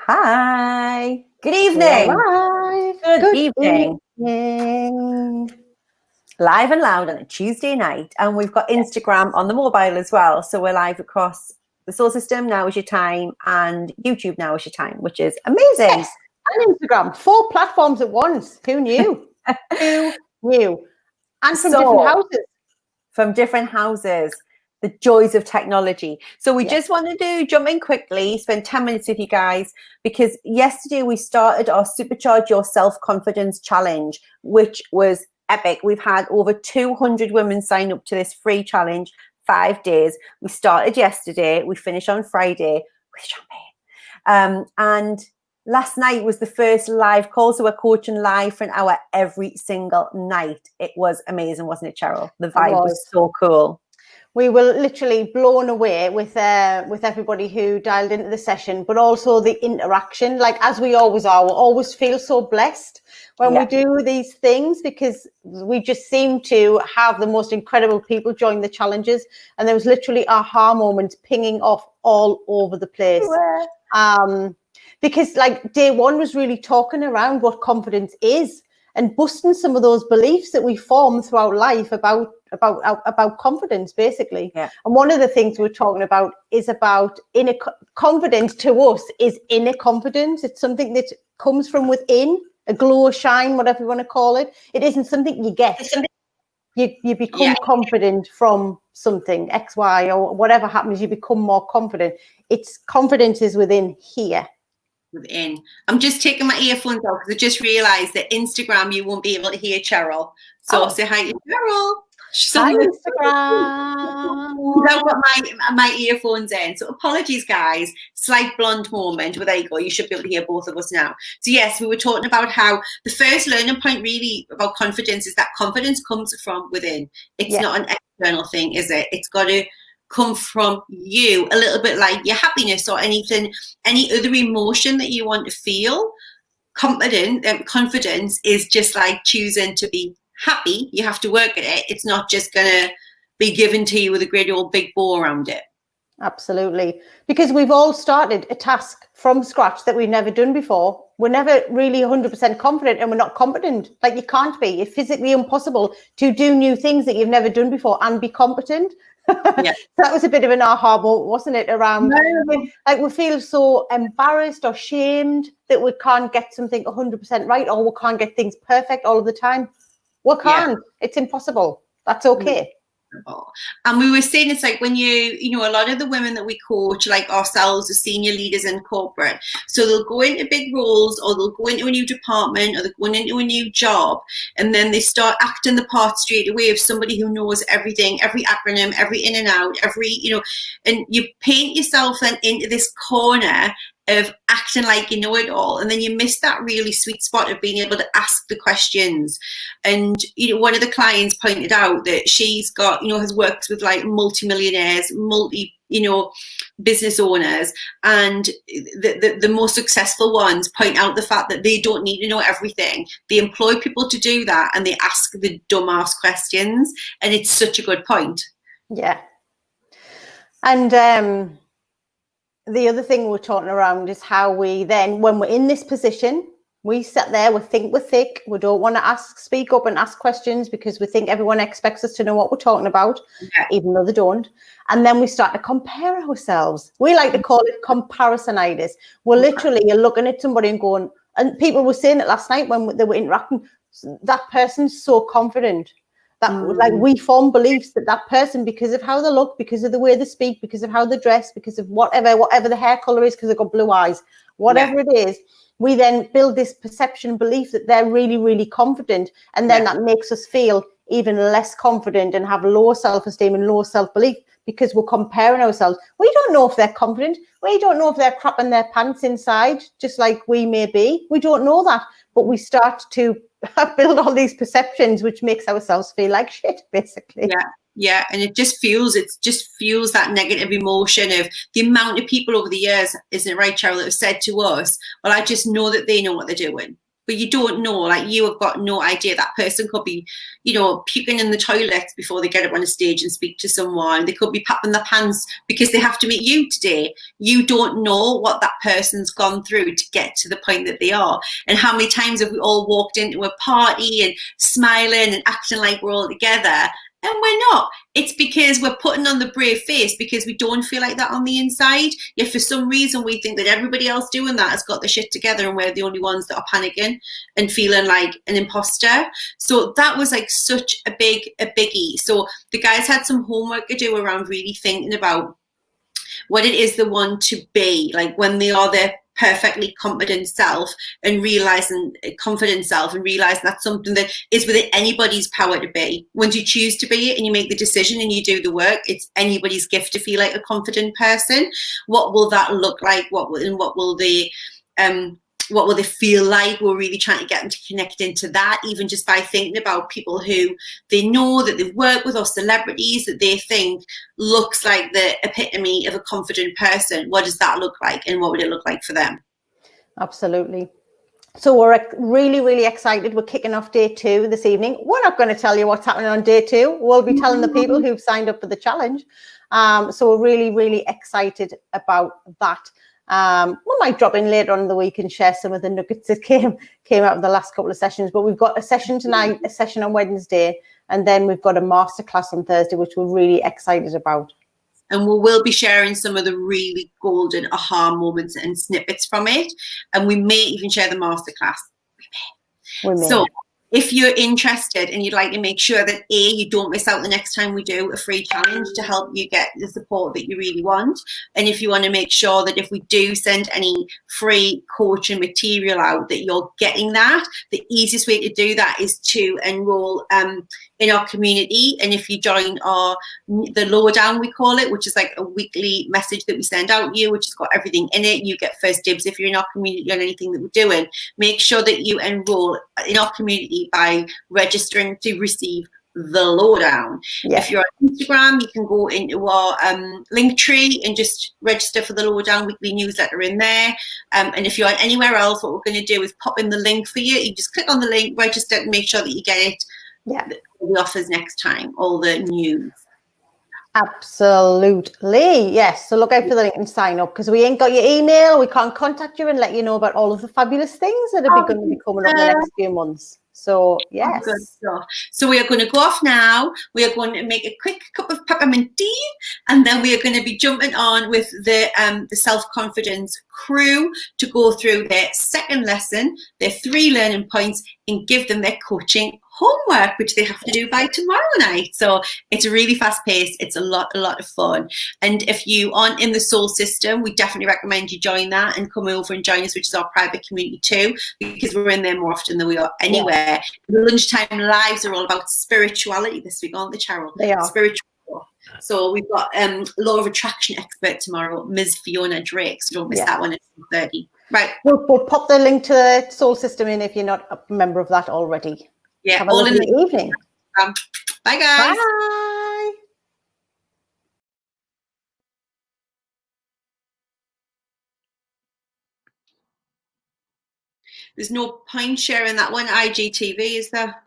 Hi. Good We're evening. live. Good evening. evening. Live and loud on a Tuesday night. And we've got Instagram on the mobile as well. So we're live across the solar system. Now is your time. And YouTube now is your time, which is amazing. Yes. And Instagram. 4 platforms at once. Who knew? Who knew? And from different houses. From different houses. The joys of technology. So we just wanted to jump in quickly, spend 10 minutes with you guys, because yesterday we started our Supercharge Your Self-Confidence Challenge, which was epic. We've had over 200 women sign up to this free challenge, 5 days. We started yesterday. We finished on Friday with champagne. And last night was the first live call. So we're coaching live for an hour every single night. It was amazing, wasn't it, Cheryl? The vibe was so cool. We were literally blown away with everybody who dialed into the session, but also the interaction. Like, as we always are, we always feel so blessed when we do these things, because we just seem to have the most incredible people join the challenges. And there was literally aha moments pinging off all over the place. Because like day one was really talking around what confidence is and busting some of those beliefs that we form throughout life about confidence, basically. And one of the things we're talking about is about inner confidence. To us is inner confidence. It's something that comes from within, a glow, a shine, whatever you want to call it. It isn't something you get. You become confident from something, X, Y, or whatever happens, you become more confident. It's confidence is within here. Within. I'm just taking my earphones off because I just realized that Instagram you won't be able to hear Cheryl. So say hi to Cheryl. Hi, Instagram. I've got my earphones in. So apologies, guys. Slight blunt moment. But there you go. You should be able to hear both of us now. So yes, we were talking about how the first learning point really about confidence is that confidence comes from within. It's not an external thing, is it? It's got to come from you, a little bit like your happiness or any other emotion that you want to feel. Confidence is just like choosing to be happy. You have to work at it. It's not just going to be given to you with a great old big bow around it. Absolutely. Because we've all started a task from scratch that we've never done before. We're never really 100% confident, and we're not competent. Like, you can't be. It's physically impossible to do new things that you've never done before and be competent. That was a bit of an aha moment, wasn't it? Around like we feel so embarrassed or shamed that we can't get something 100% right, or we can't get things perfect all of the time. We can't. It's impossible. That's okay. And we were saying it's like when you know, a lot of the women that we coach, like ourselves, the senior leaders in corporate, so they'll go into big roles, or they'll go into a new department, or they're going into a new job, and then they start acting the part straight away of somebody who knows everything, every acronym, every in and out, every, you know, and you paint yourself then into this corner of acting like you know it all, and then you miss that really sweet spot of being able to ask the questions. And you know, one of the clients pointed out that she's got, you know, has worked with like multi-millionaires, business owners, and the most successful ones point out the fact that they don't need to know everything. They employ people to do that, and they ask the dumbass questions, and it's such a good point. And the other thing we're talking around is how we then, when we're in this position, we sit there, we think we're thick, we don't want to speak up and ask questions because we think everyone expects us to know what we're talking about, even though they don't. And then we start to compare ourselves. We like to call it comparisonitis. We're literally, you're looking at somebody and going, and people were saying it last night when they were interacting, that person's so confident. That like we form beliefs that person, because of how they look, because of the way they speak, because of how they dress, because of whatever the hair color is, because they've got blue eyes, whatever it is, we then build this perception belief that they're really, really confident. And then that makes us feel even less confident and have low self-esteem and low self-belief, because we're comparing ourselves. We don't know if they're confident. We don't know if they're crapping their pants inside, just like we may be. We don't know that. But we start to build all these perceptions, which makes ourselves feel like shit, basically. Yeah, and it just fuels that negative emotion of the amount of people over the years, isn't it right, Cheryl, that have said to us, well, I just know that they know what they're doing. but you don't know. Like, you have got no idea. That person could be, puking in the toilets before they get up on a stage and speak to someone. They could be popping their pants because they have to meet you today. You don't know what that person's gone through to get to the point that they are. And how many times have we all walked into a party and smiling and acting like we're all together, and we're not? It's because we're putting on the brave face because we don't feel like that on the inside. Yet for some reason we think that everybody else doing that has got their shit together, and we're the only ones that are panicking and feeling like an imposter. So that was like such a biggie. So the guys had some homework to do around really thinking about what it is they want to be, like when they are their perfectly confident self, and realizing that's something that is within anybody's power to be. Once you choose to be it and you make the decision and you do the work, it's anybody's gift to feel like a confident person. What will that look like? What will they feel like? We're really trying to get them to connect into that, even just by thinking about people who they know that they've worked with, or celebrities that they think looks like the epitome of a confident person. What does that look like, and what would it look like for them? Absolutely. So we're really, really excited. We're kicking off day 2 this evening. We're not going to tell you what's happening on day 2. We'll be telling the people who've signed up for the challenge. So we're really, really excited about that. We might drop in later on in the week and share some of the nuggets that came out of the last couple of sessions. But we've got a session tonight, a session on Wednesday, and then we've got a masterclass on Thursday, which we're really excited about. And we will be sharing some of the really golden aha moments and snippets from it. And we may even share the masterclass. We may. So if you're interested and you'd like to make sure that you don't miss out the next time we do a free challenge to help you get the support that you really want, and if you want to make sure that if we do send any free coaching material out, that you're getting that, the easiest way to do that is to enroll in our community. And if you join the lowdown, we call it, which is like a weekly message that we send out to you, which has got everything in it. You get first dibs if you're in our community on anything that we're doing. Make sure that you enroll in our community by registering to receive the lowdown. Yeah. If you're on Instagram, you can go into our link tree and just register for the lowdown weekly newsletter in there. And if you're on anywhere else, what we're going to do is pop in the link for you. You just click on the link, register, and make sure that you get it. Yeah. The offers next time, all the news. Absolutely. Yes. So look out for the link and sign up, because we ain't got your email. We can't contact you and let you know about all of the fabulous things that are going to be coming up in the next few months. So yes. Good stuff. So we are going to go off now. We are going to make a quick cup of peppermint tea, and then we are going to be jumping on with the self-confidence crew to go through their second lesson, their 3 learning points, and give them their coaching homework, which they have to do by tomorrow night. So it's really fast paced. It's a lot of fun. And if you aren't in the Soul System, we definitely recommend you join that and come over and join us, which is our private community too, because we're in there more often than we are anywhere. The lunchtime lives are all about spirituality this week, aren't they, Cheryl? They are. Spiritual. So we've got law of attraction expert tomorrow, Ms. Fiona Drake. So don't miss that one at 2:30. Right. We'll pop the link to the Soul System in if you're not a member of that already. Yeah. Have a lovely evening. Bye, guys. Bye. There's no point sharing that one IGTV, is there?